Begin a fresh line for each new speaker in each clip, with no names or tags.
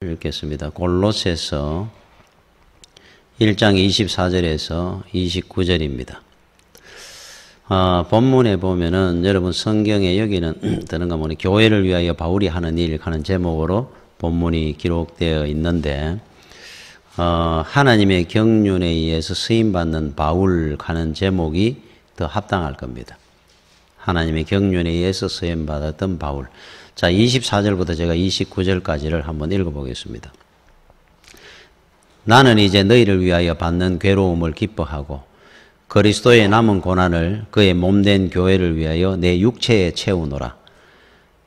읽겠습니다. 골로새서 1장 24절에서 29절입니다. 본문에 보면은 여러분 성경에 여기는 드는가 보니 교회를 위하여 바울이 하는 일 하는 제목으로 본문이 기록되어 있는데 하나님의 경륜에 의해서 쓰임받는 바울 하는 제목이 더 합당할 겁니다. 하나님의 경륜에 의해서 쓰임받았던 바울. 자, 24절부터 제가 29절까지를 한번 읽어보겠습니다. 나는 이제 너희를 위하여 받는 괴로움을 기뻐하고 그리스도의 남은 고난을 그의 몸된 교회를 위하여 내 육체에 채우노라.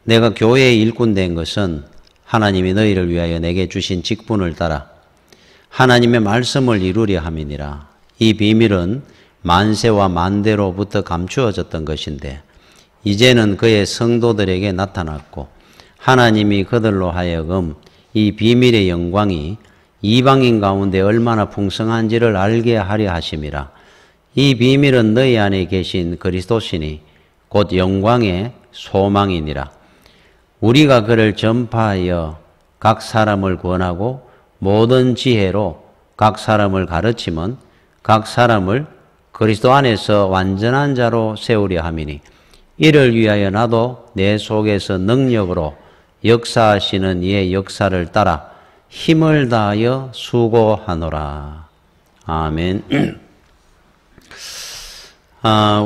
내가 교회의 일꾼 된 것은 하나님이 너희를 위하여 내게 주신 직분을 따라 하나님의 말씀을 이루려 함이니라. 이 비밀은 만세와 만대로부터 감추어졌던 것인데 이제는 그의 성도들에게 나타났고 하나님이 그들로 하여금 이 비밀의 영광이 이방인 가운데 얼마나 풍성한지를 알게 하려 하심이라. 이 비밀은 너희 안에 계신 그리스도시니 곧 영광의 소망이니라. 우리가 그를 전파하여 각 사람을 구원하고 모든 지혜로 각 사람을 가르치면 각 사람을 그리스도 안에서 완전한 자로 세우려 함이니 이를 위하여 나도 내 속에서 능력으로 역사하시는 이의 역사를 따라 힘을 다하여 수고하노라. 아멘.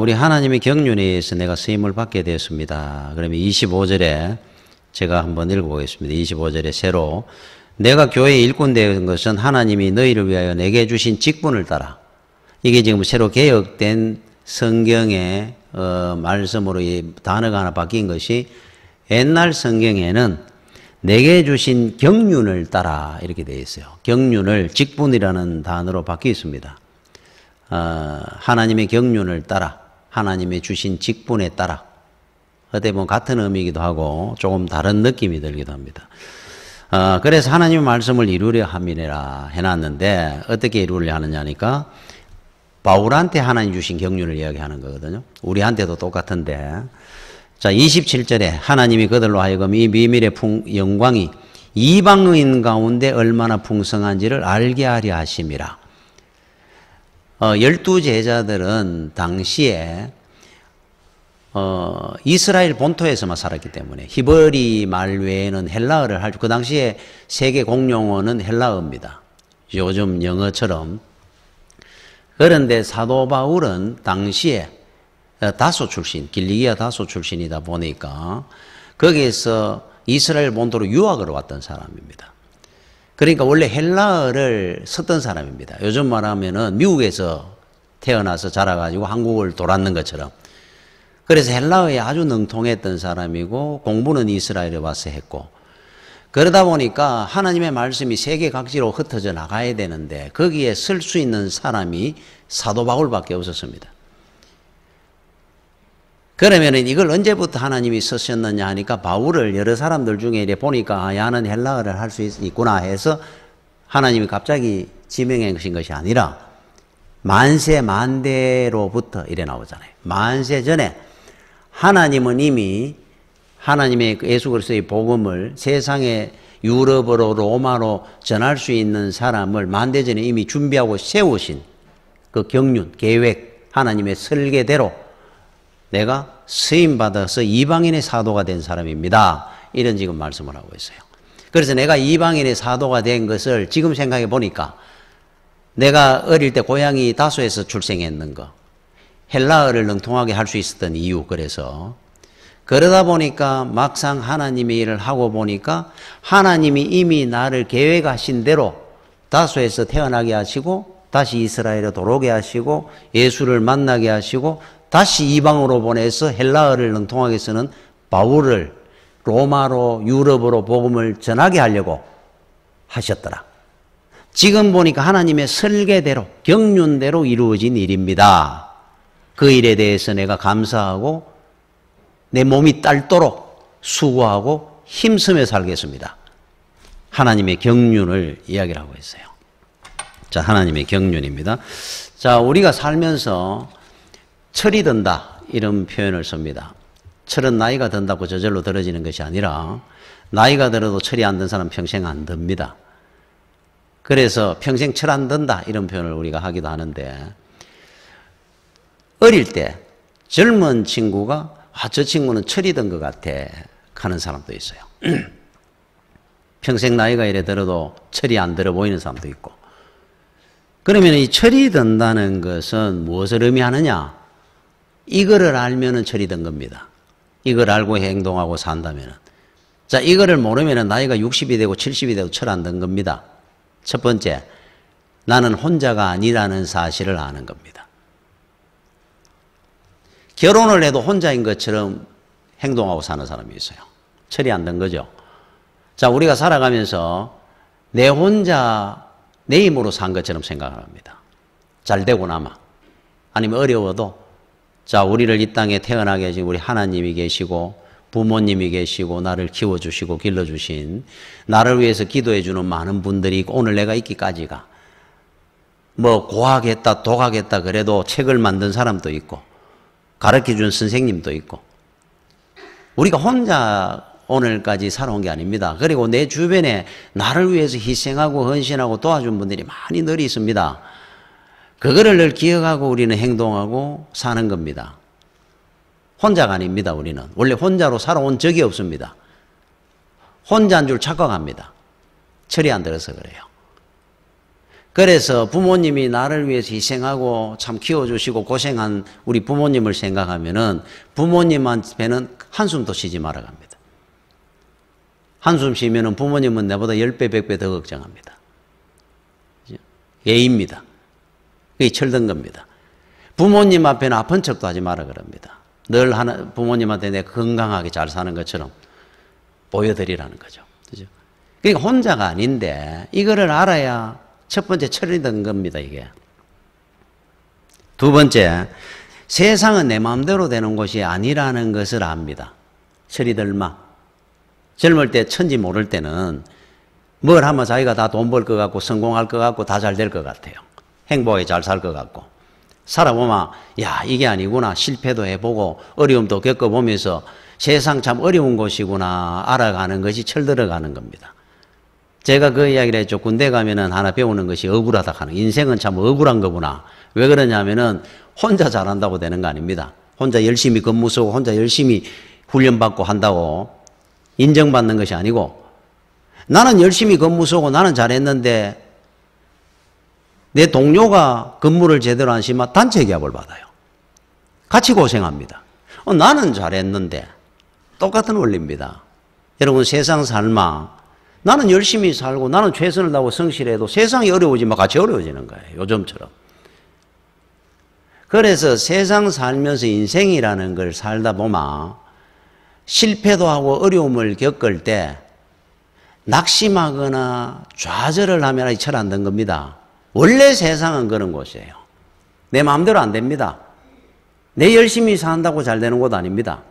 우리 하나님의 경륜에 의해서 내가 쓰임을 받게 되었습니다. 그러면 25절에 제가 한번 읽어보겠습니다. 25절에 새로 내가 교회의 일꾼 된 것은 하나님이 너희를 위하여 내게 주신 직분을 따라. 이게 지금 새로 개혁된 성경의 말씀으로 이 단어가 하나 바뀐 것이 옛날 성경에는 내게 주신 경륜을 따라 이렇게 되어 있어요. 경륜을 직분이라는 단어로 바뀌어 있습니다. 하나님의 경륜을 따라 하나님의 주신 직분에 따라 어떻게 보면 같은 의미이기도 하고 조금 다른 느낌이 들기도 합니다. 그래서 하나님의 말씀을 이루려 함이라 해놨는데 어떻게 이루려 하느냐니까 바울한테 하나님 주신 경륜을 이야기하는 거거든요. 우리한테도 똑같은데 자 27절에 하나님이 그들로 하여금 이 비밀의 영광이 이방인 가운데 얼마나 풍성한지를 알게 하려 하심이라. 12제자들은 당시에 이스라엘 본토에서만 살았기 때문에 히브리 말 외에는 헬라어를 할 그 당시에 세계 공용어는 헬라어입니다. 요즘 영어처럼. 그런데 사도 바울은 당시에 다소 출신, 길리기아 다소 출신이다 보니까 거기에서 이스라엘 본토로 유학을 왔던 사람입니다. 그러니까 원래 헬라어를 썼던 사람입니다. 요즘 말하면은 미국에서 태어나서 자라가지고 한국을 돌았는 것처럼. 그래서 헬라어에 아주 능통했던 사람이고 공부는 이스라엘에 와서 했고 그러다 보니까 하나님의 말씀이 세계 각지로 흩어져 나가야 되는데 거기에 쓸 수 있는 사람이 사도 바울밖에 없었습니다. 그러면 이걸 언제부터 하나님이 쓰셨느냐 하니까 바울을 여러 사람들 중에 이래 보니까 야는 헬라어를 할 수 있구나 해서 하나님이 갑자기 지명하신 것이 아니라 만세 만대로부터 이래 나오잖아요. 만세 전에 하나님은 이미 하나님의 예수 그리스도의 복음을 세상에 유럽어로 로마로 전할 수 있는 사람을 만대 전에 이미 준비하고 세우신 그 경륜, 계획, 하나님의 설계대로 내가 쓰임받아서 이방인의 사도가 된 사람입니다. 이런 지금 말씀을 하고 있어요. 그래서 내가 이방인의 사도가 된 것을 지금 생각해 보니까 내가 어릴 때 고향이 다소에서 출생했는 거, 헬라어를 능통하게 할 수 있었던 이유, 그러다 보니까 막상 하나님의 일을 하고 보니까 하나님이 이미 나를 계획하신 대로 다소에서 태어나게 하시고 다시 이스라엘에 들어오게 하시고 예수를 만나게 하시고 다시 이방으로 보내서 헬라어를 능통하게 쓰는 바울을 로마로 유럽으로 복음을 전하게 하려고 하셨더라. 지금 보니까 하나님의 설계대로 경륜대로 이루어진 일입니다. 그 일에 대해서 내가 감사하고 내 몸이 딸도록 수고하고 힘쓰며 살겠습니다. 하나님의 경륜을 이야기를 하고 있어요. 자, 하나님의 경륜입니다. 자, 우리가 살면서 철이 든다 이런 표현을 씁니다. 철은 나이가 든다고 저절로 들어지는 것이 아니라 나이가 들어도 철이 안 든 사람 평생 안 듭니다. 그래서 평생 철 안 든다 이런 표현을 우리가 하기도 하는데, 어릴 때 젊은 친구가 저 친구는 철이 든 것 같아 하는 사람도 있어요. 평생 나이가 이래 들어도 철이 안 들어 보이는 사람도 있고. 그러면 이 철이 든다는 것은 무엇을 의미하느냐? 이거를 알면은 철이 든 겁니다. 이걸 알고 행동하고 산다면은. 자, 이거를 모르면은 나이가 60이 되고 70이 되고 철 안 든 겁니다. 첫 번째, 나는 혼자가 아니라는 사실을 아는 겁니다. 결혼을 해도 혼자인 것처럼 행동하고 사는 사람이 있어요. 철이 안 든 거죠. 자, 우리가 살아가면서 내 혼자 내 힘으로 산 것처럼 생각을 합니다. 잘 되고 나마. 아니면 어려워도, 자, 우리를 이 땅에 태어나게 해준 우리 하나님이 계시고 부모님이 계시고 나를 키워주시고 길러주신, 나를 위해서 기도해주는 많은 분들이 있고, 오늘 내가 있기까지가 뭐 고학했다 독학했다 그래도 책을 만든 사람도 있고 가르쳐준 선생님도 있고, 우리가 혼자 오늘까지 살아온 게 아닙니다. 그리고 내 주변에 나를 위해서 희생하고 헌신하고 도와준 분들이 많이 늘 있습니다. 그거를 늘 기억하고 우리는 행동하고 사는 겁니다. 혼자가 아닙니다. 우리는 원래 혼자로 살아온 적이 없습니다. 혼자인 줄 착각합니다. 철이 안 들어서 그래요. 그래서 부모님이 나를 위해서 희생하고 참 키워주시고 고생한 우리 부모님을 생각하면은 부모님한테는 한숨도 쉬지 말아갑니다. 한숨 쉬면은 부모님은 내보다 10배, 100배 더 걱정합니다. 예입니다. 그게 철든 겁니다. 부모님 앞에는 아픈 척도 하지 마라 그럽니다. 늘 부모님한테 내가 건강하게 잘 사는 것처럼 보여드리라는 거죠. 그죠? 그러니까 혼자가 아닌데 이거를 알아야 첫 번째 철이 든 겁니다, 이게. 두 번째, 세상은 내 마음대로 되는 곳이 아니라는 것을 압니다. 철이 들마. 젊을 때 천지 모를 때는 뭘 하면 자기가 다 돈 벌 것 같고 성공할 것 같고 다 잘 될 것 같아요. 행복하게 잘 살 것 같고. 살아보면 야, 이게 아니구나. 실패도 해보고 어려움도 겪어보면서 세상 참 어려운 곳이구나 알아가는 것이 철들어가는 겁니다. 제가 그 이야기를 했죠. 군대 가면은 하나 배우는 것이 억울하다 하는, 인생은 참 억울한 거구나. 왜 그러냐면은 혼자 잘한다고 되는 거 아닙니다. 혼자 열심히 근무 쓰고 혼자 열심히 훈련받고 한다고 인정받는 것이 아니고, 나는 열심히 근무 쓰고 나는 잘했는데 내 동료가 근무를 제대로 안 시면 단체 기합을 받아요. 같이 고생합니다. 나는 잘했는데 똑같은 원리입니다. 여러분, 세상 삶아 나는 열심히 살고 나는 최선을 다하고 성실해도 세상이 어려워지면 같이 어려워지는 거예요. 요즘처럼. 그래서 세상 살면서 인생이라는 걸 살다 보면 실패도 하고 어려움을 겪을 때 낙심하거나 좌절을 하면 철 안 든 겁니다. 원래 세상은 그런 곳이에요. 내 마음대로 안 됩니다. 내 열심히 산다고 잘 되는 곳 아닙니다.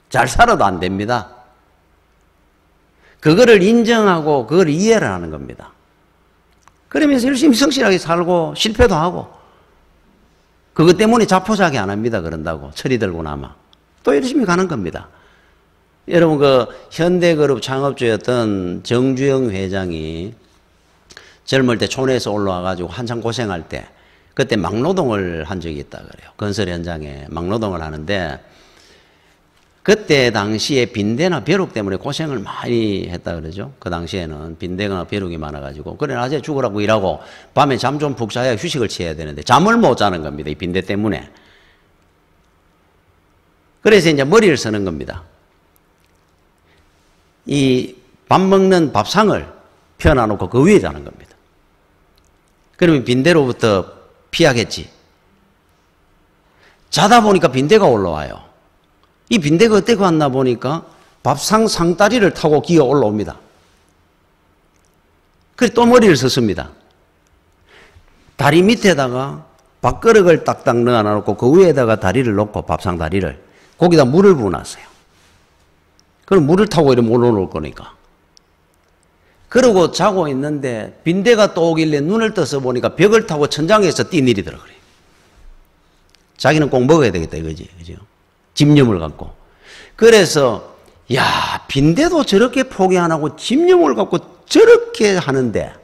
잘 살아도 안 됩니다. 그거를 인정하고 그걸 이해를 하는 겁니다. 그러면서 열심히 성실하게 살고 실패도 하고, 그것 때문에 자포자기 안 합니다. 그런다고 철이 들고 나면 또 열심히 가는 겁니다. 여러분, 그 현대그룹 창업주였던 정주영 회장이 젊을 때 촌에서 올라와가지고 한참 고생할 때 그때 막노동을 한 적이 있다 그래요. 건설 현장에 막노동을 하는데 그때 당시에 빈대나 벼룩 때문에 고생을 많이 했다 그러죠. 그 당시에는 빈대나 벼룩이 많아가지고, 그래 낮에 죽으라고 일하고 밤에 잠 좀 푹 자야 휴식을 취해야 되는데 잠을 못 자는 겁니다. 이 빈대 때문에. 그래서 이제 머리를 쓰는 겁니다. 이 밥 먹는 밥상을 펴놔놓고 그 위에 자는 겁니다. 그러면 빈대로부터 피하겠지. 자다 보니까 빈대가 올라와요. 이 빈대가 어떻게 왔나 보니까 밥상 상다리를 타고 기어 올라옵니다. 그래서 또 머리를 썼습니다. 다리 밑에다가 밥그릇을 딱딱 넣어놓고 그 위에다가 다리를 놓고 밥상 다리를 거기다 물을 부어놨어요. 그럼 물을 타고 이렇게 올라올 거니까. 그러고 자고 있는데 빈대가 또 오길래 눈을 떠서 보니까 벽을 타고 천장에서 뛰내리더라 그래요. 자기는 꼭 먹어야 되겠다 이거지, 그죠? 집념을 갖고. 그래서 야, 빈대도 저렇게 포기 안 하고 집념을 갖고 저렇게 하는데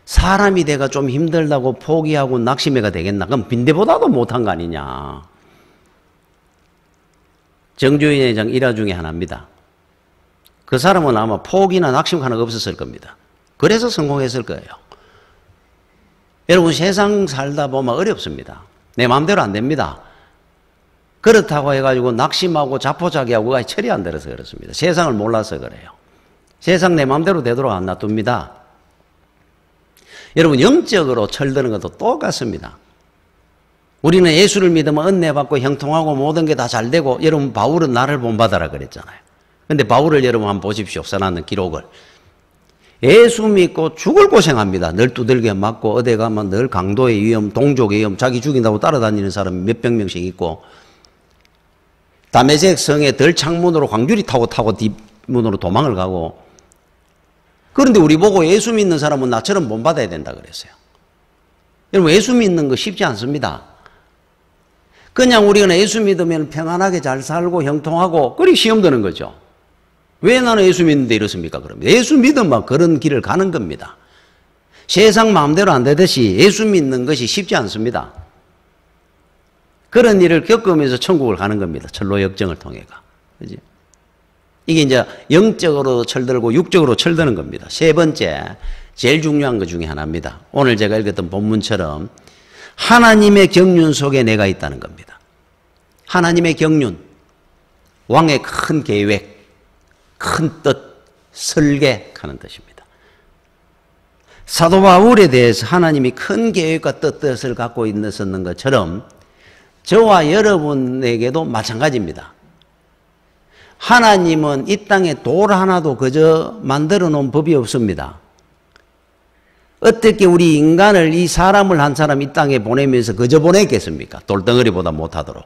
사람이 내가 좀 힘들다고 포기하고 낙심해가 되겠나? 그럼 빈대보다도 못한 거 아니냐? 정주인 회장 일화 중에 하나입니다. 그 사람은 아마 포기나 낙심 하나가 없었을 겁니다. 그래서 성공했을 거예요. 여러분, 세상 살다 보면 어렵습니다. 내 마음대로 안 됩니다. 그렇다고 해가지고 낙심하고 자포자기하고 철이 안 들어서 그렇습니다. 세상을 몰라서 그래요. 세상 내 마음대로 되도록 안 놔둡니다. 여러분, 영적으로 철드는 것도 똑같습니다. 우리는 예수를 믿으면 은혜 받고 형통하고 모든 게 다 잘 되고, 여러분 바울은 나를 본받아라 그랬잖아요. 근데 바울을 여러분 한번 보십시오. 써놨는 기록을. 예수 믿고 죽을 고생합니다. 늘 두들겨 맞고 어디 가면 늘 강도의 위험, 동족의 위험, 자기 죽인다고 따라다니는 사람이 몇백 명씩 있고, 다메섹 성에 들 창문으로 광주리 타고 뒷문으로 도망을 가고. 그런데 우리 보고 예수 믿는 사람은 나처럼 본받아야 된다 그랬어요. 여러분, 예수 믿는 거 쉽지 않습니다. 그냥 우리가 예수 믿으면 평안하게 잘 살고 형통하고 그리 시험 드는 거죠. 왜 나는 예수 믿는데 이렇습니까? 그러면 예수 믿으면 그런 길을 가는 겁니다. 세상 마음대로 안 되듯이 예수 믿는 것이 쉽지 않습니다. 그런 일을 겪으면서 천국을 가는 겁니다. 철로 역정을 통해가. 그지? 이게 이제 영적으로 철들고 육적으로 철드는 겁니다. 세 번째, 제일 중요한 것 중에 하나입니다. 오늘 제가 읽었던 본문처럼 하나님의 경륜 속에 내가 있다는 겁니다. 하나님의 경륜, 왕의 큰 계획, 큰 뜻, 설계하는 뜻입니다. 사도 바울에 대해서 하나님이 큰 계획과 뜻을 갖고 있었는 것처럼 저와 여러분에게도 마찬가지입니다. 하나님은 이 땅에 돌 하나도 그저 만들어 놓은 법이 없습니다. 어떻게 우리 인간을, 이 사람을 한 사람 이 땅에 보내면서 그저 보냈겠습니까? 돌덩어리보다 못하도록.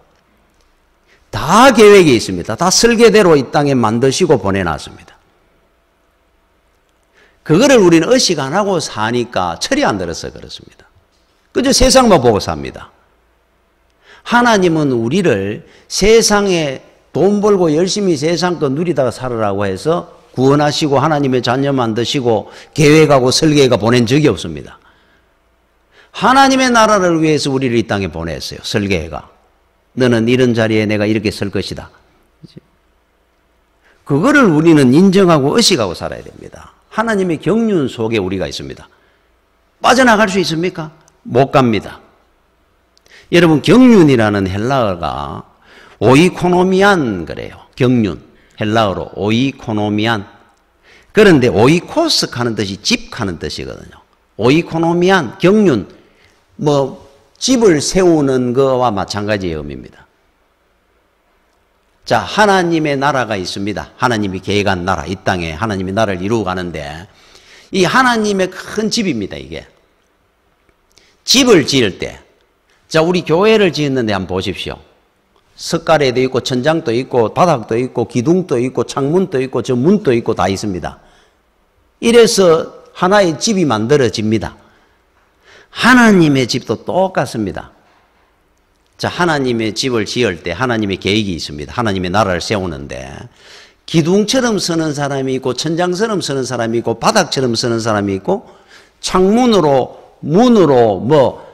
다 계획이 있습니다. 다 설계대로 이 땅에 만드시고 보내놨습니다. 그거를 우리는 의식 안 하고 사니까 철이 안 들어서 그렇습니다. 그저 세상만 보고 삽니다. 하나님은 우리를 세상에 돈 벌고 열심히 세상 거 누리다가 살으라고 해서 구원하시고 하나님의 자녀 만드시고 계획하고 설계가 보낸 적이 없습니다. 하나님의 나라를 위해서 우리를 이 땅에 보냈어요. 설계가. 너는 이런 자리에 내가 이렇게 설 것이다. 그거를 우리는 인정하고 의식하고 살아야 됩니다. 하나님의 경륜 속에 우리가 있습니다. 빠져나갈 수 있습니까? 못 갑니다. 여러분, 경륜이라는 헬라어가 오이코노미안 그래요. 경륜. 헬라어로 오이코노미안. 그런데 오이코스 하는 뜻이 집 하는 뜻이거든요. 오이코노미안, 경륜. 집을 세우는 거와 마찬가지의 의미입니다. 자, 하나님의 나라가 있습니다. 하나님이 계획한 나라, 이 땅에 하나님의 나라를 이루어 가는데, 이 하나님의 큰 집입니다, 이게. 집을 지을 때, 자, 우리 교회를 지었는데 한번 보십시오. 석가래도 있고, 천장도 있고, 바닥도 있고, 기둥도 있고, 창문도 있고, 저 문도 있고, 다 있습니다. 이래서 하나의 집이 만들어집니다. 하나님의 집도 똑같습니다. 자, 하나님의 집을 지을 때 하나님의 계획이 있습니다. 하나님의 나라를 세우는데 기둥처럼 서는 사람이 있고 천장처럼 서는 사람이 있고 바닥처럼 서는 사람이 있고 창문으로 문으로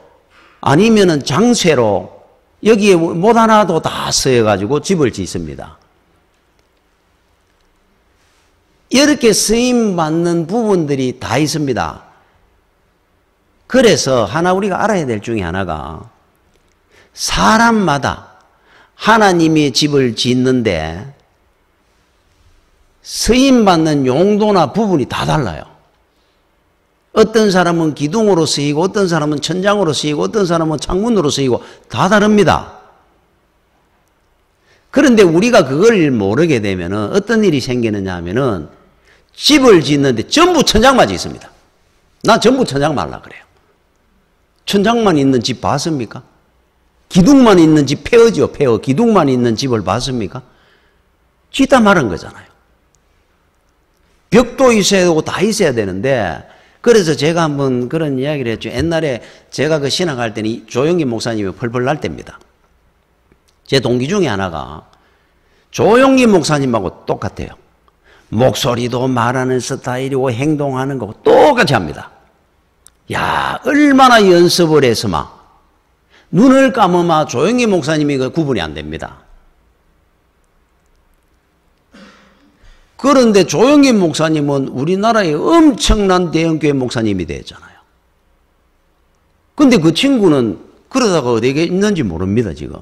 아니면은 장쇠로 여기에 못 하나도 다 서여가지고 집을 짓습니다. 이렇게 쓰임받는 부분들이 다 있습니다. 그래서 하나 우리가 알아야 될 중에 하나가 사람마다 하나님의 집을 짓는데 쓰임받는 용도나 부분이 다 달라요. 어떤 사람은 기둥으로 쓰이고 어떤 사람은 천장으로 쓰이고 어떤 사람은 창문으로 쓰이고 다 다릅니다. 그런데 우리가 그걸 모르게 되면 어떤 일이 생기느냐 하면은 집을 짓는데 전부 천장만 짓습니다. 나 전부 천장만 하려고 그래요. 천장만 있는 집 봤습니까? 기둥만 있는 집 폐허죠, 폐허. 기둥만 있는 집을 봤습니까? 짓다 말은 거잖아요. 벽도 있어야 되고 다 있어야 되는데, 그래서 제가 한번 그런 이야기를 했죠. 옛날에 제가 그 신학할 때는 조영기 목사님이 펄펄 날 때입니다. 제 동기 중에 하나가 조용기 목사님하고 똑같아요. 목소리도 말하는 스타일이고 행동하는 거 똑같이 합니다. 야, 얼마나 연습을 해서 막 눈을 감으면 조용기 목사님이 구분이 안 됩니다. 그런데 조용기 목사님은 우리나라의 엄청난 대형교회 목사님이 됐잖아요. 근데 그 친구는 그러다가 어디에 있는지 모릅니다, 지금.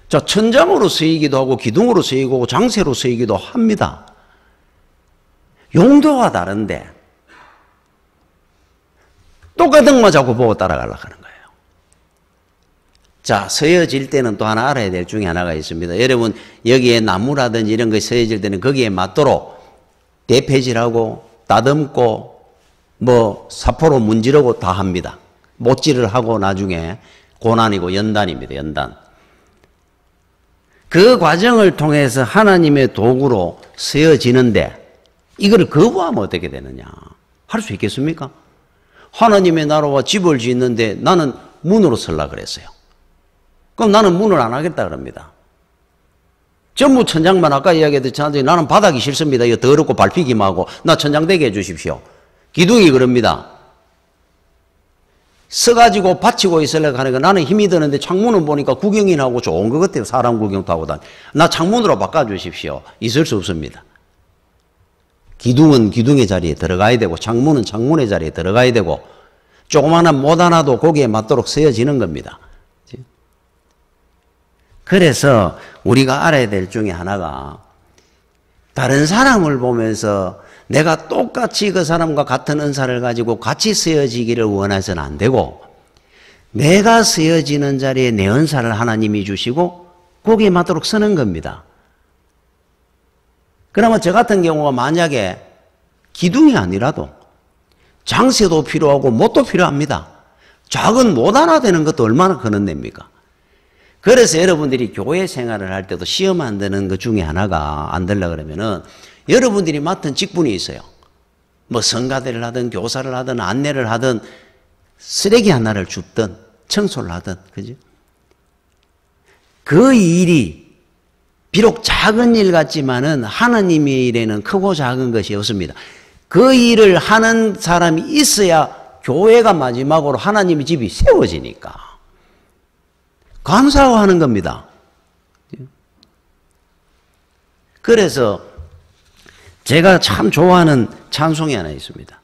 자, 천장으로 쓰이기도 하고 기둥으로 쓰이고 장세로 쓰이기도 합니다. 용도가 다른데 똑같은 것만 자꾸 보고 따라가려고 하는 거예요. 자, 서여질 때는 또 하나 알아야 될 중에 하나가 있습니다. 여러분, 여기에 나무라든지 이런 거 서여질 때는 거기에 맞도록 대패질하고 다듬고 뭐 사포로 문지르고 다 합니다. 못질을 하고 나중에 고난이고 연단입니다. 연단. 그 과정을 통해서 하나님의 도구로 쓰여지는데 이걸 거부하면 어떻게 되느냐? 할 수 있겠습니까? 하나님의 나라와 집을 짓는데 나는 문으로 쓰려고 그랬어요. 그럼 나는 문을 안 하겠다 그럽니다. 전부 천장만 아까 이야기했듯이 나는 바닥이 싫습니다. 이거 더럽고 밟히기만 하고 나 천장 되게 해주십시오. 기둥이 그럽니다. 써가지고 받치고 있으려고 하니까 나는 힘이 드는데 창문은 보니까 구경이나 하고 좋은 것 같아요. 사람 구경도 하고 다니. 나 창문으로 바꿔주십시오. 있을 수 없습니다. 기둥은 기둥의 자리에 들어가야 되고 창문은 창문의 자리에 들어가야 되고 조그마한 못 하나도 거기에 맞도록 쓰여지는 겁니다. 그래서 우리가 알아야 될 중에 하나가 다른 사람을 보면서 내가 똑같이 그 사람과 같은 은사를 가지고 같이 쓰여지기를 원해서는 안 되고 내가 쓰여지는 자리에 내 은사를 하나님이 주시고 거기에 맞도록 쓰는 겁니다. 그러면 저 같은 경우가 만약에 기둥이 아니라도 장세도 필요하고 못도 필요합니다. 작은 못 하나 되는 것도 얼마나 큰 은혜입니까? 그래서 여러분들이 교회 생활을 할 때도 시험 안 되는 것 중에 하나가 안 되려고 그러면은 여러분들이 맡은 직분이 있어요. 뭐 성가대를 하든 교사를 하든 안내를 하든 쓰레기 하나를 줍든 청소를 하든 그죠? 그 일이 비록 작은 일 같지만은 하나님의 일에는 크고 작은 것이 없습니다. 그 일을 하는 사람이 있어야 교회가 마지막으로 하나님의 집이 세워지니까 감사하고 하는 겁니다. 그래서 제가 참 좋아하는 찬송이 하나 있습니다.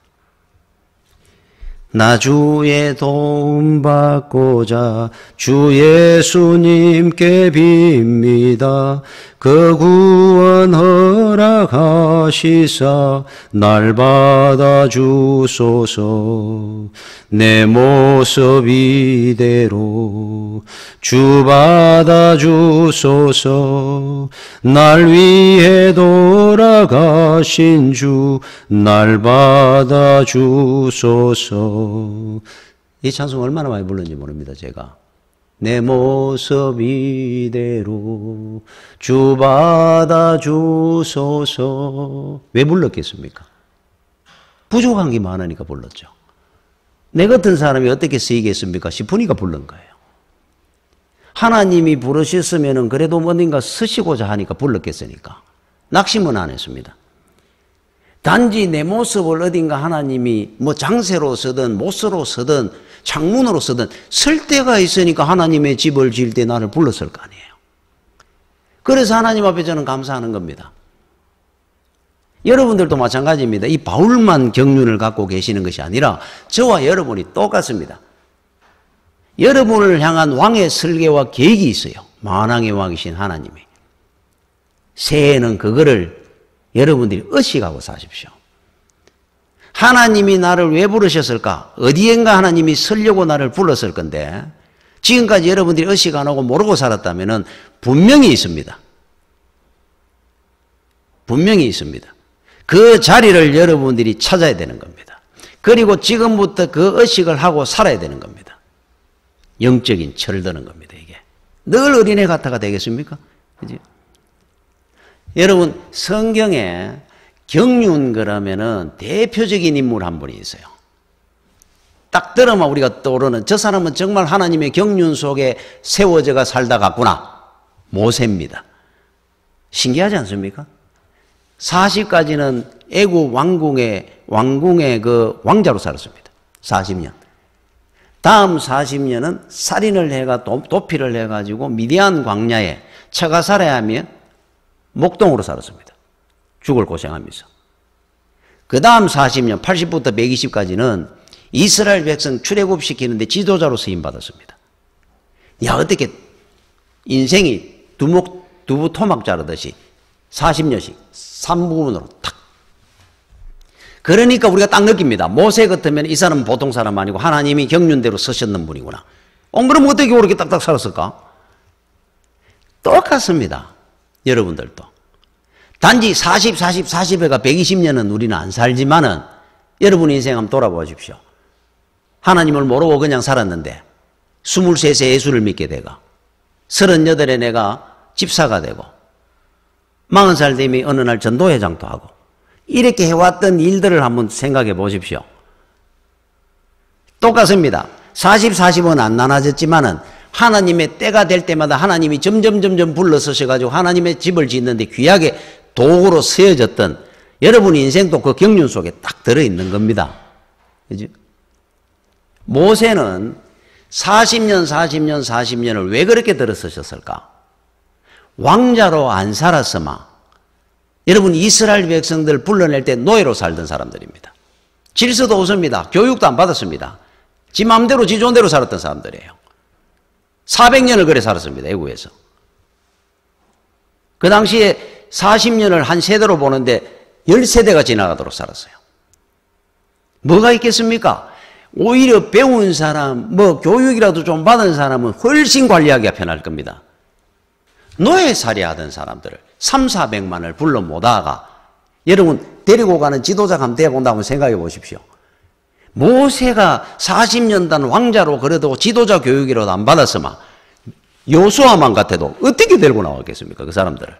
나 주의 도움 받고자 주 예수님께 빕니다. 그 구원 허락하시사 날 받아주소서. 내 모습 이대로 주 받아주소서. 날 위해 돌아가신 주 날 받아주소서. 이 찬송 얼마나 많이 불렀는지 모릅니다. 제가 내 모습 이대로 주 받아주소서. 왜 불렀겠습니까? 부족한 게 많으니까 불렀죠. 내 같은 사람이 어떻게 쓰이겠습니까 싶으니까 부른 거예요. 하나님이 부르셨으면 그래도 어딘가 쓰시고자 하니까 불렀겠으니까 낙심은 안 했습니다. 단지 내 모습을 어딘가 하나님이 뭐 장세로 쓰든 못으로 쓰든 창문으로 쓰든 쓸 데가 있으니까 하나님의 집을 지을 때 나를 불렀을 거 아니에요. 그래서 하나님 앞에 저는 감사하는 겁니다. 여러분들도 마찬가지입니다. 이 바울만 경륜을 갖고 계시는 것이 아니라 저와 여러분이 똑같습니다. 여러분을 향한 왕의 설계와 계획이 있어요. 만왕의 왕이신 하나님이. 새해에는 그거를 여러분들이 의식하고 사십시오. 하나님이 나를 왜 부르셨을까? 어디엔가 하나님이 쓰려고 나를 불렀을 건데 지금까지 여러분들이 의식 안 하고 모르고 살았다면 분명히 있습니다. 분명히 있습니다. 그 자리를 여러분들이 찾아야 되는 겁니다. 그리고 지금부터 그 의식을 하고 살아야 되는 겁니다. 영적인 철을 드는 겁니다. 이게 늘 어린애 같아가 되겠습니까? 그죠? 여러분 성경에 경륜 그러면은 대표적인 인물 한 분이 있어요. 딱 들으면 우리가 떠오르는 저 사람은 정말 하나님의 경륜 속에 세워져가 살다 갔구나. 모세입니다. 신기하지 않습니까? 40까지는 애굽 왕궁의 그 왕자로 살았습니다. 40년. 다음 40년은 살인을 해가 도피를 해가지고 미디안 광야에 처가 살아야하며 목동으로 살았습니다. 죽을 고생하면서. 그 다음 40년, 80부터 120까지는 이스라엘 백성 출애굽시키는데 지도자로 쓰임받았습니다. 야, 어떻게 인생이 두부 토막 자르듯이 40년씩 3부분으로 탁. 그러니까 우리가 딱 느낍니다. 모세 같으면 이 사람은 보통 사람 아니고 하나님이 경륜대로 쓰셨는 분이구나. 그럼 어떻게 그렇게 딱딱 살았을까? 똑같습니다. 여러분들도. 단지 40해가 120년은 우리는 안 살지만은 여러분 인생 한번 돌아보십시오. 하나님을 모르고 그냥 살았는데 23세 예수를 믿게 되고 38에 내가 집사가 되고 40살 되면 어느 날 전도회장도 하고 이렇게 해왔던 일들을 한번 생각해 보십시오. 똑같습니다. 40은 안 나눠졌지만은 하나님의 때가 될 때마다 하나님이 점점 불러서셔가지고 하나님의 집을 짓는데 귀하게 도구로 쓰여졌던 여러분 인생도 그 경륜 속에 딱 들어있는 겁니다. 그죠? 모세는 40년을 왜 그렇게 들어서셨을까? 왕자로 안 살았으마. 여러분 이스라엘 백성들 불러낼 때 노예로 살던 사람들입니다. 질서도 없습니다. 교육도 안 받았습니다. 지 마음대로 지 좋은 대로 살았던 사람들이에요. 400년을 그래 살았습니다. 애국에서. 그 당시에 40년을 한 세대로 보는데 10세대가 지나가도록 살았어요. 뭐가 있겠습니까? 오히려 배운 사람, 교육이라도 좀 받은 사람은 훨씬 관리하기가 편할 겁니다. 노예살이 하던 사람들을 300~400만을 불러 모다가 여러분 데리고 가는 지도자가 한번 되어본다고 생각해 보십시오. 모세가 40년단 왕자로 그래도 지도자 교육이라도 안 받았으면 여호수아만 같아도 어떻게 데리고 나왔겠습니까? 그 사람들을.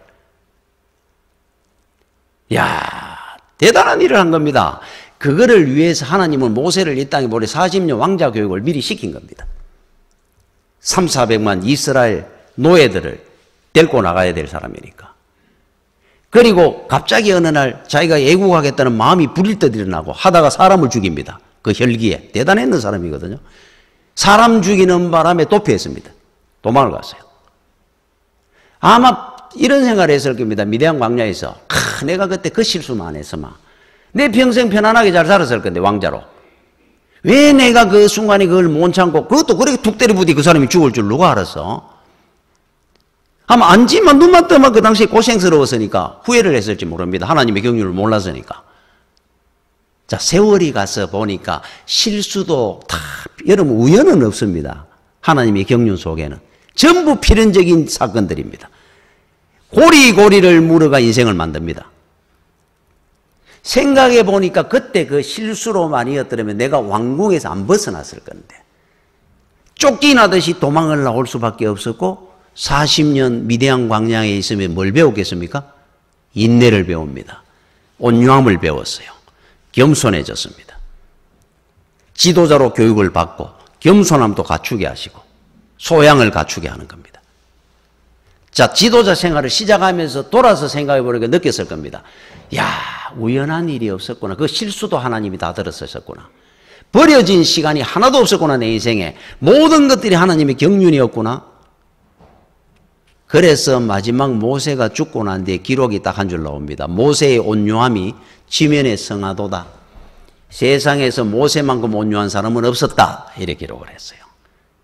야, 대단한 일을 한 겁니다. 그거를 위해서 하나님은 모세를 이 땅에 보내 40년 왕자 교육을 미리 시킨 겁니다. 300~400만 이스라엘 노예들을 데리고 나가야 될 사람이니까. 그리고 갑자기 어느 날 자기가 애국하겠다는 마음이 부릴 듯 일어나고 하다가 사람을 죽입니다. 그 혈기에. 대단했는 사람이거든요. 사람 죽이는 바람에 도피했습니다. 도망을 갔어요. 아마 이런 생각을 했을 겁니다. 미디안 광야에서. 내가 그때 그 실수만 안 했으면 내 평생 편안하게 잘 살았을 건데 왕자로. 왜 내가 그 순간에 그걸 못 참고 그것도 그렇게 툭 때리부디 그 사람이 죽을 줄 누가 알았어? 아마 안지만 눈만 뜨면 그 당시에 고생스러웠으니까 후회를 했을지 모릅니다. 하나님의 경륜을 몰랐으니까. 자, 세월이 가서 보니까 실수도 다 여러분 우연은 없습니다. 하나님의 경륜 속에는. 전부 필연적인 사건들입니다. 고리고리를 물어가 인생을 만듭니다. 생각해 보니까 그때 그 실수로만이었더라면 내가 왕궁에서 안 벗어났을 건데 쫓기나듯이 도망을 나올 수밖에 없었고 40년 미디안 광야에 있으면 뭘 배웠겠습니까? 인내를 배웁니다. 온유함을 배웠어요. 겸손해졌습니다. 지도자로 교육을 받고 겸손함도 갖추게 하시고 소양을 갖추게 하는 겁니다. 자, 지도자 생활을 시작하면서 돌아서 생각해 보니까 느꼈을 겁니다. 야, 우연한 일이 없었구나. 그 실수도 하나님이 다 들었었구나. 버려진 시간이 하나도 없었구나. 내 인생에 모든 것들이 하나님의 경륜이었구나. 그래서 마지막 모세가 죽고 난 뒤에 기록이 딱 한 줄 나옵니다. 모세의 온유함이 지면에 성하도다. 세상에서 모세만큼 온유한 사람은 없었다. 이렇게 기록을 했어요.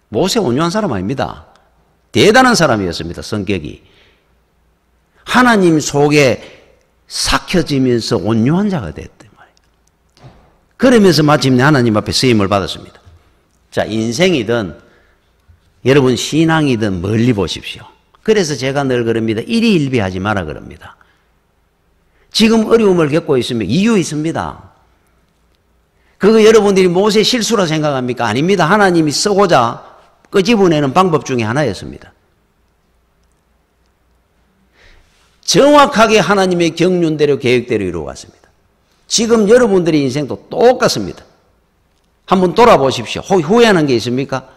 모세 온유한 사람 아닙니다. 대단한 사람이었습니다. 성격이. 하나님 속에 삭혀지면서 온유한 자가 됐단 말이에요. 그러면서 마침내 하나님 앞에 쓰임을 받았습니다. 자, 인생이든 여러분 신앙이든 멀리 보십시오. 그래서 제가 늘 그럽니다. 일희일비하지 마라 그럽니다. 지금 어려움을 겪고 있으면 이유 있습니다. 그거 여러분들이 모세 실수라 생각합니까? 아닙니다. 하나님이 쓰고자 끄집어내는 방법 중에 하나였습니다. 정확하게 하나님의 경륜대로 계획대로 이루어갔습니다. 지금 여러분들의 인생도 똑같습니다. 한번 돌아보십시오. 후회하는 게 있습니까?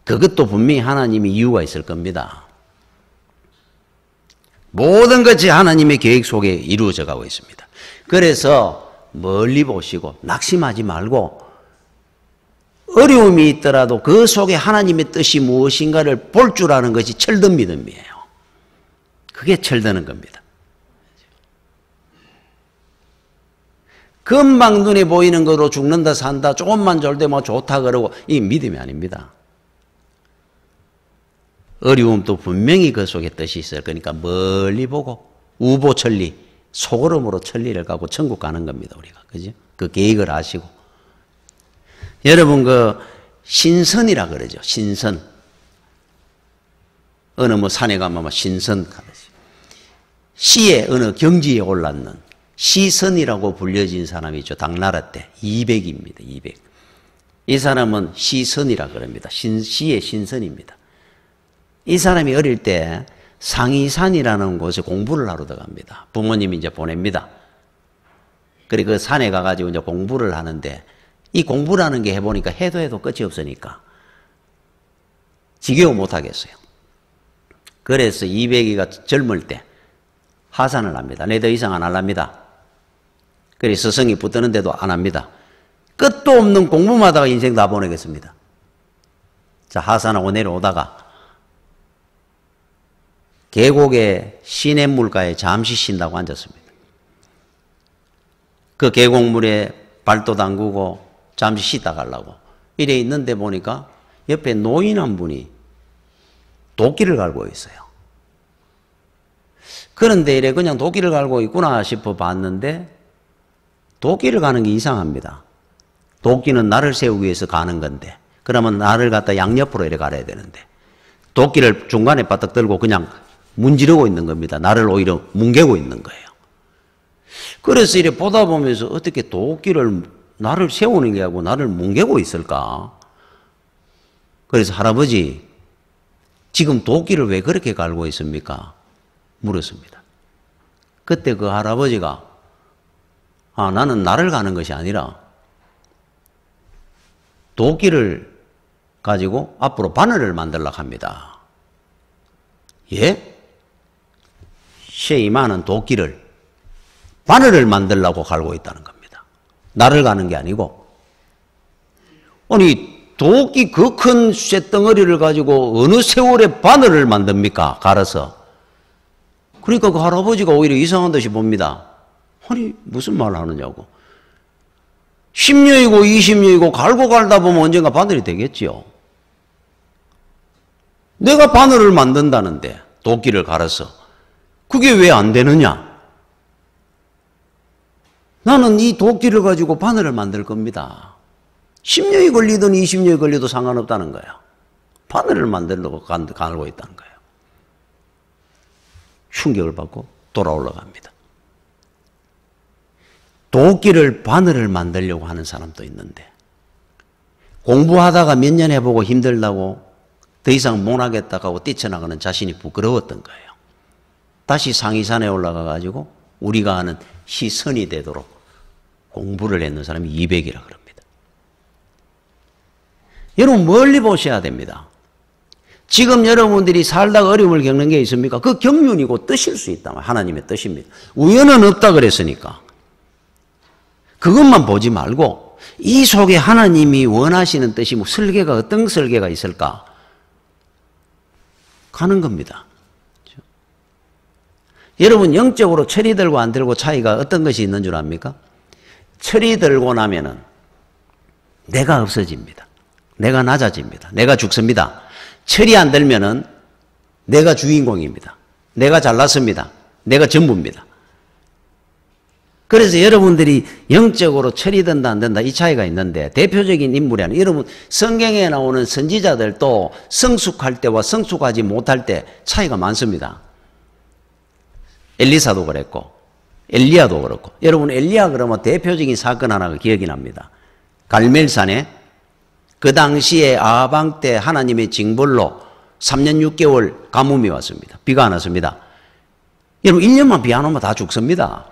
그것도 분명히 하나님이 이유가 있을 겁니다. 모든 것이 하나님의 계획 속에 이루어져 가고 있습니다. 그래서 멀리 보시고 낙심하지 말고 어려움이 있더라도 그 속에 하나님의 뜻이 무엇인가를 볼 줄 아는 것이 철든 믿음이에요. 그게 철드는 겁니다. 금방 눈에 보이는 거로 죽는다 산다 조금만 졸대 뭐 좋다 그러고 이 믿음이 아닙니다. 어려움도 분명히 그 속에 뜻이 있어요. 그러니까 멀리 보고 우보천리 소걸음으로 천리를 가고 천국 가는 겁니다. 우리가 그죠? 그 계획을 아시고 여러분 그 신선이라 그러죠. 신선 어느 뭐 산에 가면 신선 시에 어느 경지에 올랐는 시선이라고 불려진 사람이 있죠. 당나라 때 200입니다. 200. 이 사람은 시선이라 그럽니다. 시의 신선입니다. 이 사람이 어릴 때 상이산이라는 곳에 공부를 하러 들어갑니다. 부모님이 이제 보냅니다. 그리고 그 산에 가가지고 이제 공부를 하는데 이 공부라는 게 해보니까 해도 끝이 없으니까 지겨워 못하겠어요. 그래서 200이가 젊을 때 하산을 합니다. 내 더 이상 안 할랍니다. 그래서 스승이 붙드는데도 안 합니다. 끝도 없는 공부만 하다가 인생 다 보내겠습니다. 자, 하산하고 내려오다가 계곡의 시냇물가에 잠시 쉰다고 앉았습니다. 그 계곡물에 발도 담그고 잠시 쉬다 가려고 이래 있는데 보니까 옆에 노인 한 분이 도끼를 갈고 있어요. 그런데 이래 그냥 도끼를 갈고 있구나 싶어 봤는데 도끼를 가는 게 이상합니다. 도끼는 나를 세우기 위해서 가는 건데 그러면 나를 갖다 양옆으로 이래 가야 되는데 도끼를 중간에 바닥 들고 그냥 문지르고 있는 겁니다. 나를 오히려 뭉개고 있는 거예요. 그래서 이래 보다 보면서 어떻게 도끼를 나를 세우는 게 아니고 나를 뭉개고 있을까? 그래서 할아버지 지금 도끼를 왜 그렇게 갈고 있습니까? 물었습니다. 그때 그 할아버지가 나는 나를 가는 것이 아니라 도끼를 가지고 앞으로 바늘을 만들려고 합니다. 예? 쉐이만은 도끼를 바늘을 만들려고 갈고 있다는 겁니다. 나를 가는 게 아니고 아니 도끼 그 큰 쇳덩어리를 가지고 어느 세월에 바늘을 만듭니까? 갈아서. 그러니까 그 할아버지가 오히려 이상한 듯이 봅니다. 아니 무슨 말을 하느냐고. 10년이고 20년이고 갈고 갈다 보면 언젠가 바늘이 되겠지요. 내가 바늘을 만든다는데 도끼를 갈아서 그게 왜 안 되느냐? 나는 이 도끼를 가지고 바늘을 만들 겁니다. 10년이 걸리든 20년이 걸려도 상관없다는 거예요. 바늘을 만들려고 갈고 있다는 거예요. 충격을 받고 돌아 올라갑니다. 도끼를 바늘을 만들려고 하는 사람도 있는데 공부하다가 몇 년 해보고 힘들다고 더 이상 못하겠다고 하고 뛰쳐나가는 자신이 부끄러웠던 거예요. 다시 상위산에 올라가 가지고 우리가 아는 시선이 되도록 공부를 했는 사람이 200이라 그럽니다. 여러분 멀리 보셔야 됩니다. 지금 여러분들이 살다가 어려움을 겪는 게 있습니까? 그 경륜이고 뜻일 수 있다. 하나님의 뜻입니다. 우연은 없다 그랬으니까. 그것만 보지 말고 이 속에 하나님이 원하시는 뜻이 뭐 설계가 어떤 설계가 있을까? 가는 겁니다. 그렇죠? 여러분 영적으로 철이 들고 안 들고 차이가 어떤 것이 있는 줄 압니까? 철이 들고 나면은 내가 없어집니다. 내가 낮아집니다. 내가 죽습니다. 철이 안 들면은 내가 주인공입니다. 내가 잘났습니다. 내가 전부입니다. 그래서 여러분들이 영적으로 철이 든다 안 된다 이 차이가 있는데 대표적인 인물이 아니에요. 여러분 성경에 나오는 선지자들도 성숙할 때와 성숙하지 못할 때 차이가 많습니다. 엘리사도 그랬고 엘리야도 그렇고 여러분 엘리야 그러면 대표적인 사건 하나가 기억이 납니다. 갈멜산에 그 당시에 아방 때 하나님의 징벌로 3년 6개월 가뭄이 왔습니다. 비가 안 왔습니다. 여러분 1년만 비 안 오면 다 죽습니다.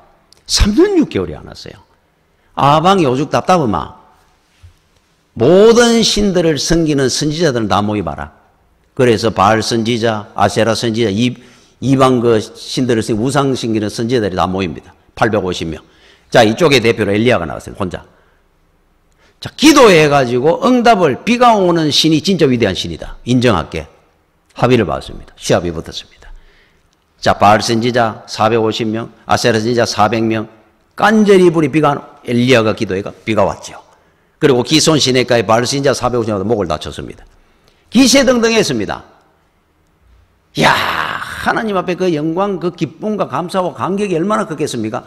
3년 6개월이 안 왔어요. 아방이 오죽 답답하마. 모든 신들을 섬기는 선지자들을 다 모여봐라. 그래서 바알 선지자, 아세라 선지자, 이방 그 신들을 쓰는 우상 신기는 선지자들이 다 모입니다. 850명. 자, 이쪽에 대표로 엘리야가 나왔어요. 혼자. 자, 기도해가지고 응답을, 비가 오는 신이 진짜 위대한 신이다. 인정할게. 합의를 받았습니다. 시합이 붙었습니다. 자, 바알 선지자 450명, 아세라 선지자 400명, 깐절히 불이 비가, 엘리야가 기도해가 비가 왔죠. 그리고 기손 시내가의 바알 선지자 450명도 목을 다쳤습니다. 기세등등 했습니다. 이야, 하나님 앞에 그 영광, 그 기쁨과 감사와 감격이 얼마나 컸겠습니까?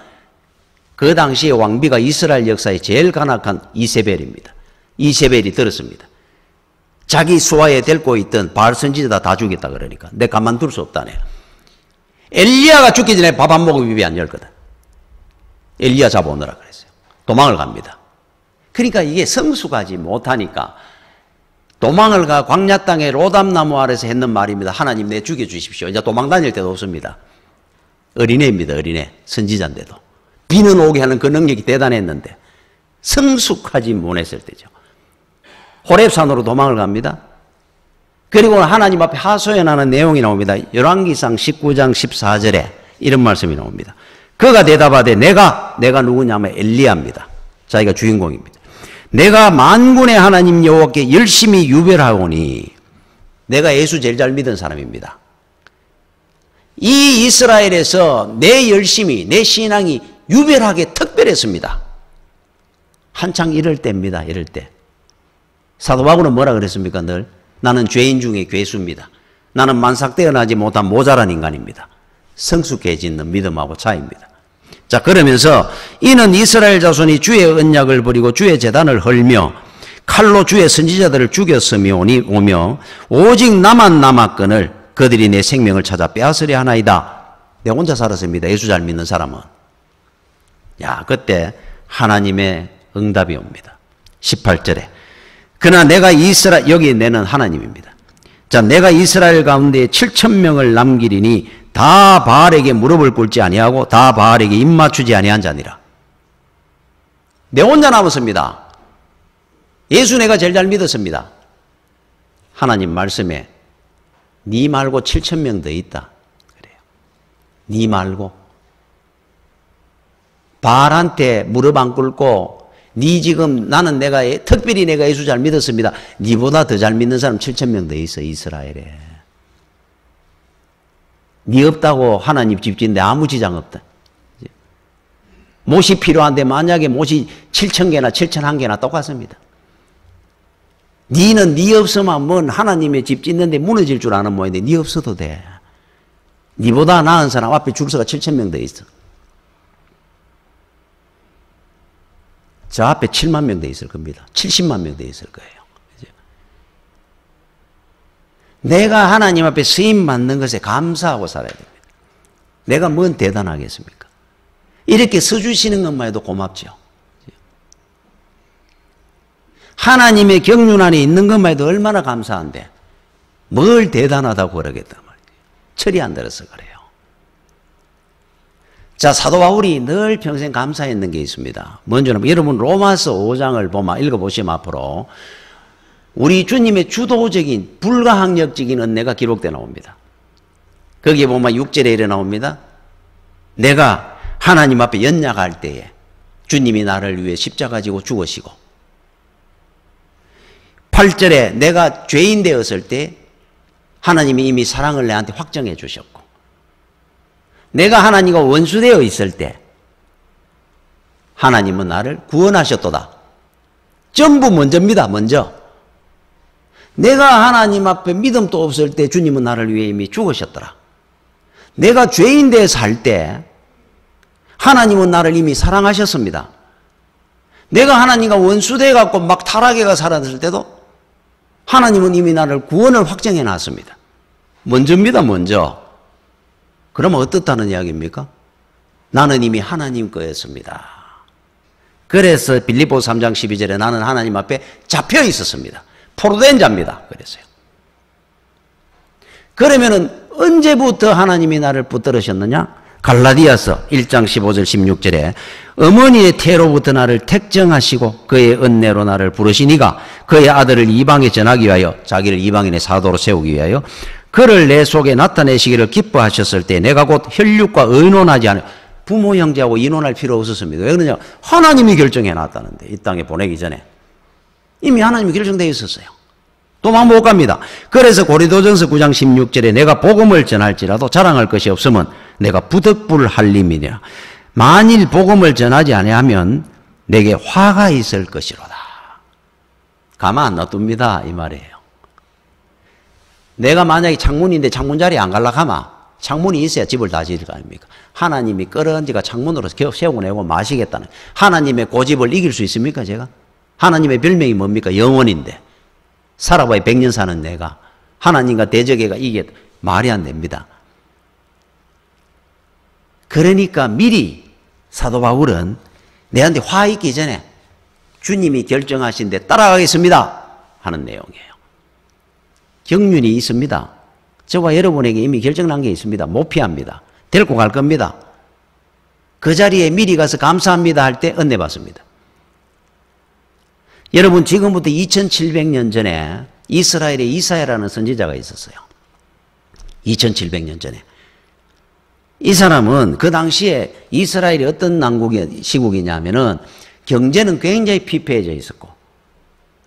그 당시에 왕비가 이스라엘 역사에 제일 간악한 이세벨입니다. 이세벨이 들었습니다. 자기 수하에 데리고 있던 바알 선지자 다 죽였다 그러니까 내 가만둘 수 없다네. 엘리야가 죽기 전에 밥 안 먹으면 입이 안 열 거다. 엘리야 잡아오느라 그랬어요. 도망을 갑니다. 그러니까 이게 성숙하지 못하니까 도망을 가 광야 땅에 로담나무 아래서 했는 말입니다. 하나님 내 죽여주십시오. 이제 도망 다닐 때도 없습니다. 어린애입니다. 어린애. 선지자인데도. 비는 오게 하는 그 능력이 대단했는데 성숙하지 못했을 때죠. 호렙산으로 도망을 갑니다. 그리고 하나님 앞에 하소연하는 내용이 나옵니다. 열왕기상 19장 14절에 이런 말씀이 나옵니다. 그가 대답하되 내가 누구냐면 엘리야입니다. 자기가 주인공입니다. 내가 만군의 하나님 여호와께 열심히 유별하오니, 내가 예수 제일 잘 믿은 사람입니다. 이 이스라엘에서 내 열심이, 내 신앙이 유별하게 특별했습니다. 한창 이럴 때입니다. 이럴 때. 사도 바울은 뭐라 그랬습니까? 늘 나는 죄인 중에 괴수입니다. 나는 만삭되어나지 못한 모자란 인간입니다. 성숙해지는 믿음하고 차이입니다. 자, 그러면서 이는 이스라엘 자손이 주의 언약을 버리고 주의 제단을 헐며 칼로 주의 선지자들을 죽였으며 오며 오직 나만 남았거늘 그들이 내 생명을 찾아 빼앗으려 하나이다. 내 혼자 살았습니다. 예수 잘 믿는 사람은. 야, 그때 하나님의 응답이 옵니다. 18절에 그러나 내가 이스라엘, 여기 내는 하나님입니다. 자, 내가 이스라엘 가운데 7,000명을 남기리니 다 바알에게 무릎을 꿇지 아니하고 다 바알에게 입 맞추지 아니한 자니라. 내 혼자 남았습니다. 예수 내가 제일 잘 믿었습니다. 하나님 말씀에 네 말고 7,000명 더 있다. 그래요. 네 말고 바알한테 무릎 안 꿇고 네 지금 나는 특별히 내가 예수 잘 믿었습니다. 네보다 더 잘 믿는 사람 7,000명 더 있어 이스라엘에. 네 없다고 하나님 집 짓는데 아무 지장 없다. 못이 필요한데 만약에 못이 7,000개나 7,001개나 똑같습니다. 네는 네 없으면 뭔 하나님의 집 짓는데 무너질 줄 아는 모양인데 네 없어도 돼. 네보다 나은 사람 앞에 줄서가 7,000명 더 있어. 저 앞에 7만 명 더 있을 겁니다. 70만 명 더 있을 거예요. 내가 하나님 앞에 쓰임 받는 것에 감사하고 살아야 됩니다. 내가 뭔 대단하겠습니까? 이렇게 써주시는 것만 해도 고맙죠. 하나님의 경륜 안에 있는 것만 해도 얼마나 감사한데 뭘 대단하다고 그러겠단 말이에요. 철이 안 들어서 그래요. 자, 사도 바울이 늘 평생 감사했는 게 있습니다. 먼저는 여러분 로마서 5장을 읽어보시면 앞으로 우리 주님의 주도적인 불가항력적인 은혜가 기록되어 나옵니다. 거기에 보면 6절에 이래 나옵니다. 내가 하나님 앞에 연약할 때에 주님이 나를 위해 십자가 지고 죽으시고, 8절에 내가 죄인 되었을 때 하나님이 이미 사랑을 내한테 확정해 주셨고, 내가 하나님과 원수되어 있을 때 하나님은 나를 구원하셨도다. 전부 먼저입니다. 먼저. 내가 하나님 앞에 믿음도 없을 때 주님은 나를 위해 이미 죽으셨더라. 내가 죄인 되어 살 때 하나님은 나를 이미 사랑하셨습니다. 내가 하나님과 원수되어 갖고 막 타락해가 살았을 때도 하나님은 이미 나를 구원을 확정해 놨습니다. 먼저입니다. 먼저. 그러면 어떻다는 이야기입니까? 나는 이미 하나님 거였습니다. 그래서 빌립보서 3장 12절에 나는 하나님 앞에 잡혀 있었습니다. 포로된 자입니다. 그랬어요. 그러면은 언제부터 하나님이 나를 붙들으셨느냐? 갈라디아서 1장 15절 16절에 어머니의 태로부터 나를 택정하시고 그의 은혜로 나를 부르시니가 그의 아들을 이방에 전하기 위하여 자기를 이방인의 사도로 세우기 위하여 그를 내 속에 나타내시기를 기뻐하셨을 때 내가 곧 혈육과 의논하지 않아요. 부모 형제하고 의논할 필요 없었습니다. 왜 그러냐? 하나님이 결정해 놨다는데, 이 땅에 보내기 전에 이미 하나님이 결정되어 있었어요. 도망 못 갑니다. 그래서 고린도전서 9장 16절에 내가 복음을 전할지라도 자랑할 것이 없으면 내가 부득불할림이니라. 만일 복음을 전하지 아니하면 내게 화가 있을 것이로다. 가만 안 놔둡니다, 이 말이에요. 내가 만약에 창문인데 창문 자리에 안 갈라 하면 창문이 있어야 집을 다 지을 거 아닙니까? 하나님이 끌어언지가 창문으로 세우고 마시겠다는, 하나님의 고집을 이길 수 있습니까, 제가? 하나님의 별명이 뭡니까? 영원인데 살아봐야 100년 사는 내가 하나님과 대적애가 이게 말이 안 됩니다. 그러니까 미리 사도 바울은 내한테 화 있기 전에 주님이 결정하신 데 따라가겠습니다 하는 내용이에요. 경륜이 있습니다. 저와 여러분에게 이미 결정난 게 있습니다. 못 피합니다. 데리고 갈 겁니다. 그 자리에 미리 가서 감사합니다 할 때 은혜 받습니다. 여러분, 지금부터 2700년 전에 이스라엘에 이사야라는 선지자가 있었어요. 2700년 전에. 이 사람은 그 당시에 이스라엘이 어떤 시국이냐면은 경제는 굉장히 피폐해져 있었고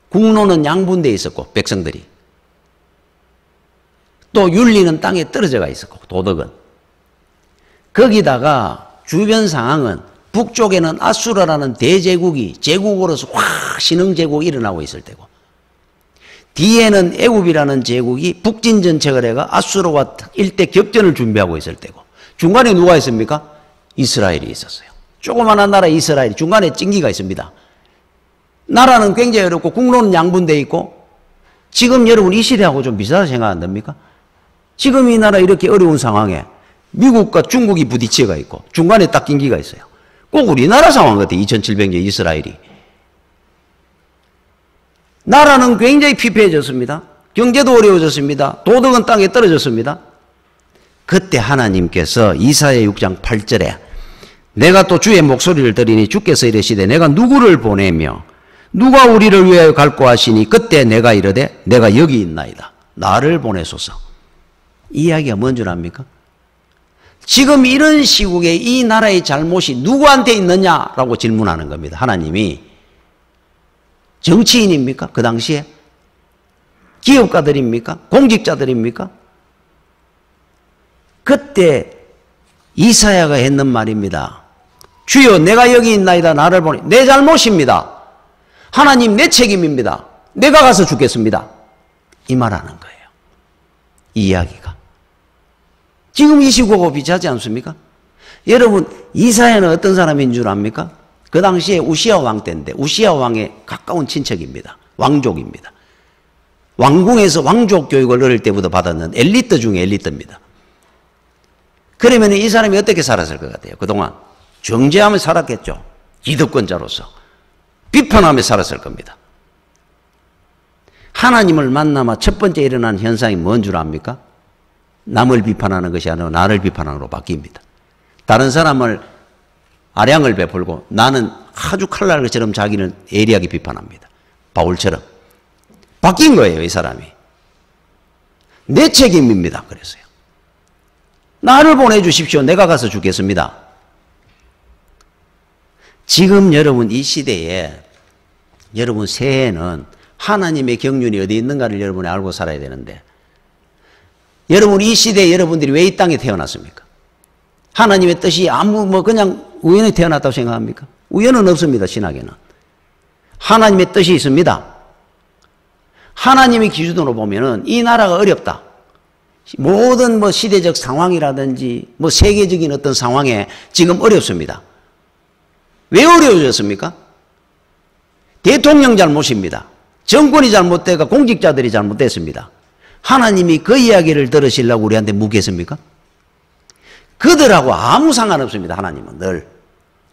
국로는 양분되어 있었고 백성들이 또 윤리는 땅에 떨어져가 있었고 도덕은 거기다가 주변 상황은 북쪽에는 아수라라는 대제국이 제국으로서 확 신흥제국이 일어나고 있을 때고 뒤에는 애굽이라는 제국이 북진전책을 해가 아수라와 일대 격전을 준비하고 있을 때고 중간에 누가 있습니까? 이스라엘이 있었어요. 조그마한 나라 이스라엘이 중간에 찡기가 있습니다. 나라는 굉장히 어렵고 국로는 양분되어 있고 지금 여러분 이 시대하고 좀 비슷하다 생각 안 됩니까? 지금 이 나라 이렇게 어려운 상황에 미국과 중국이 부딪혀가 있고 중간에 딱 낀기가 있어요. 꼭 우리나라 상황 같아요. 2700년 이스라엘이. 나라는 굉장히 피폐해졌습니다. 경제도 어려워졌습니다. 도덕은 땅에 떨어졌습니다. 그때 하나님께서 이사야 6장 8절에 내가 또 주의 목소리를 들으니 주께서 이르시되 내가 누구를 보내며 누가 우리를 위하여 갈고 하시니 그때 내가 이르되 내가 여기 있나이다. 나를 보내소서. 이 이야기가 뭔 줄 압니까? 지금 이런 시국에 이 나라의 잘못이 누구한테 있느냐라고 질문하는 겁니다. 하나님이. 정치인입니까? 그 당시에? 기업가들입니까? 공직자들입니까? 그때 이사야가 했는 말입니다. 주여 내가 여기 있나이다. 나를 보내. 내 잘못입니다. 하나님 내 책임입니다. 내가 가서 죽겠습니다. 이 말하는 거예요. 이 이야기가. 지금 이 시국하고 비슷하지 않습니까? 여러분 이사야는 어떤 사람인 줄 압니까? 그 당시에 우시야 왕 때인데 우시야 왕의 가까운 친척입니다. 왕족입니다. 왕궁에서 왕족 교육을 어릴 때부터 받았는 엘리트 중에 엘리트입니다. 그러면 이 사람이 어떻게 살았을 것 같아요? 그동안 정죄하며 살았겠죠. 기득권자로서 비판하며 살았을 겁니다. 하나님을 만나면 첫 번째 일어난 현상이 뭔 줄 압니까? 남을 비판하는 것이 아니라 나를 비판하는 것으로 바뀝니다. 다른 사람을 아량을 베풀고 나는 아주 칼날 것처럼 자기는 예리하게 비판합니다. 바울처럼. 바뀐 거예요, 이 사람이. 내 책임입니다. 그랬어요. 나를 보내주십시오. 내가 가서 죽겠습니다. 지금 여러분 이 시대에 여러분 새해에는 하나님의 경륜이 어디 있는가를 여러분이 알고 살아야 되는데 여러분 이 시대에 여러분들이 왜 이 땅에 태어났습니까? 하나님의 뜻이 그냥 우연히 태어났다고 생각합니까? 우연은 없습니다. 신학에는. 하나님의 뜻이 있습니다. 하나님의 기준으로 보면은 이 나라가 어렵다. 모든 시대적 상황이라든지 세계적인 어떤 상황에 지금 어렵습니다. 왜 어려워졌습니까? 대통령 잘못입니다. 정권이 잘못되고 공직자들이 잘못됐습니다. 하나님이 그 이야기를 들으시려고 우리한테 묻겠습니까? 그들하고 아무 상관없습니다. 하나님은 늘.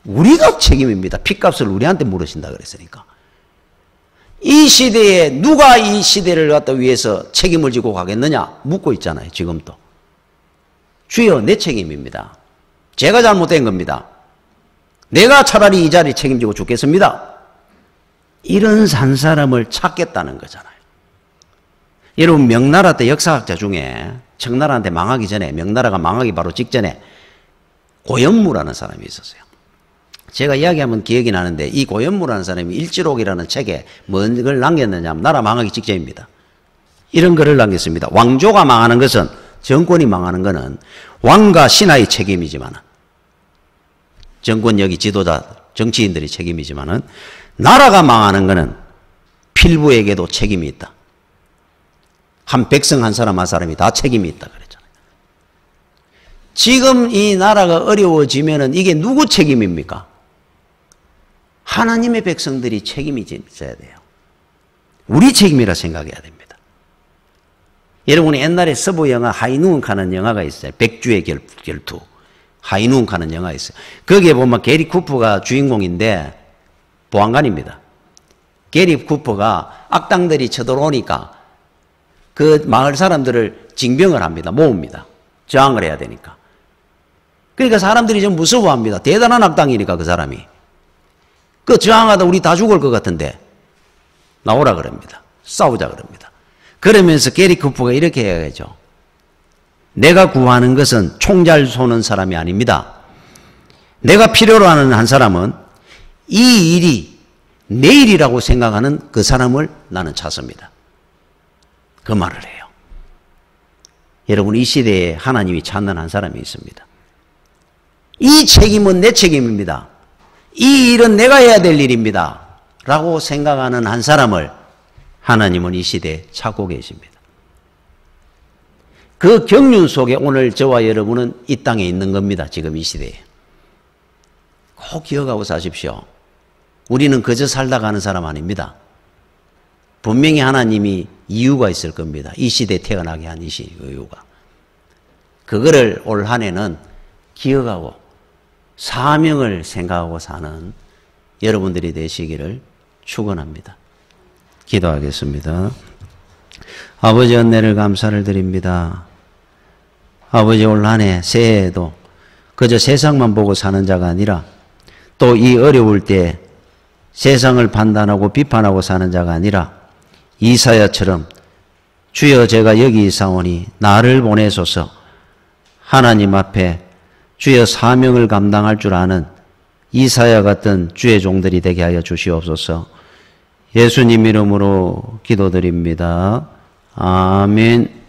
우리가 책임입니다. 핏값을 우리한테 물으신다 그랬으니까. 이 시대에 누가 이 시대를 갖다 위해서 책임을 지고 가겠느냐 묻고 있잖아요. 지금도. 주여 내 책임입니다. 제가 잘못된 겁니다. 내가 차라리 이 자리 책임지고 죽겠습니다. 이런 산 사람을 찾겠다는 거잖아요. 여러분 명나라 때 역사학자 중에 청나라한테 망하기 전에, 명나라가 망하기 바로 직전에 고연무라는 사람이 있었어요. 제가 이야기하면 기억이 나는데 이 고연무라는 사람이 일지록이라는 책에 뭔 걸 남겼느냐 하면 나라 망하기 직전입니다. 이런 글을 남겼습니다. 왕조가 망하는 것은, 정권이 망하는 것은 왕과 신하의 책임이지만, 정권력이 지도자, 정치인들의 책임이지만 나라가 망하는 것은 필부에게도 책임이 있다. 한 백성 한 사람 한 사람이 다 책임이 있다 그랬잖아요. 지금 이 나라가 어려워지면은 이게 누구 책임입니까? 하나님의 백성들이 책임이 있어야 돼요. 우리 책임이라 생각해야 됩니다. 여러분이 옛날에 서부 영화 하이누은카는 영화가 있어요. 백주의 결투. 하이누은카는 영화가 있어요. 거기에 보면 게리 쿠퍼가 주인공인데 보안관입니다. 게리 쿠퍼가 악당들이 쳐들어오니까 그 마을 사람들을 징병을 합니다. 모읍니다. 저항을 해야 되니까. 그러니까 사람들이 좀 무서워합니다. 대단한 악당이니까 그 사람이. 그 저항하다 우리 다 죽을 것 같은데 나오라 그럽니다. 싸우자 그럽니다. 그러면서 게리 쿠퍼가 이렇게 해야죠. 내가 구하는 것은 총 잘 쏘는 사람이 아닙니다. 내가 필요로 하는 한 사람은 이 일이 내 일이라고 생각하는 그 사람을 나는 찾습니다. 그 말을 해요. 여러분 이 시대에 하나님이 찾는 한 사람이 있습니다. 이 책임은 내 책임입니다. 이 일은 내가 해야 될 일입니다. 라고 생각하는 한 사람을 하나님은 이 시대에 찾고 계십니다. 그 경륜 속에 오늘 저와 여러분은 이 땅에 있는 겁니다. 지금 이 시대에. 꼭 기억하고 사십시오. 우리는 그저 살다 가는 사람 아닙니다. 분명히 하나님이 이유가 있을 겁니다. 이 시대에 태어나게 한 이유가. 그거를 올 한 해는 기억하고 사명을 생각하고 사는 여러분들이 되시기를 축원합니다. 기도하겠습니다. 아버지 은혜를 감사를 드립니다. 아버지 올 한 해 새해에도 그저 세상만 보고 사는 자가 아니라 또 이 어려울 때 세상을 판단하고 비판하고 사는 자가 아니라 이사야처럼 주여 제가 여기 있사오니 나를 보내소서 하나님 앞에 주여 사명을 감당할 줄 아는 이사야 같은 주의 종들이 되게 하여 주시옵소서. 예수님 이름으로 기도드립니다. 아멘.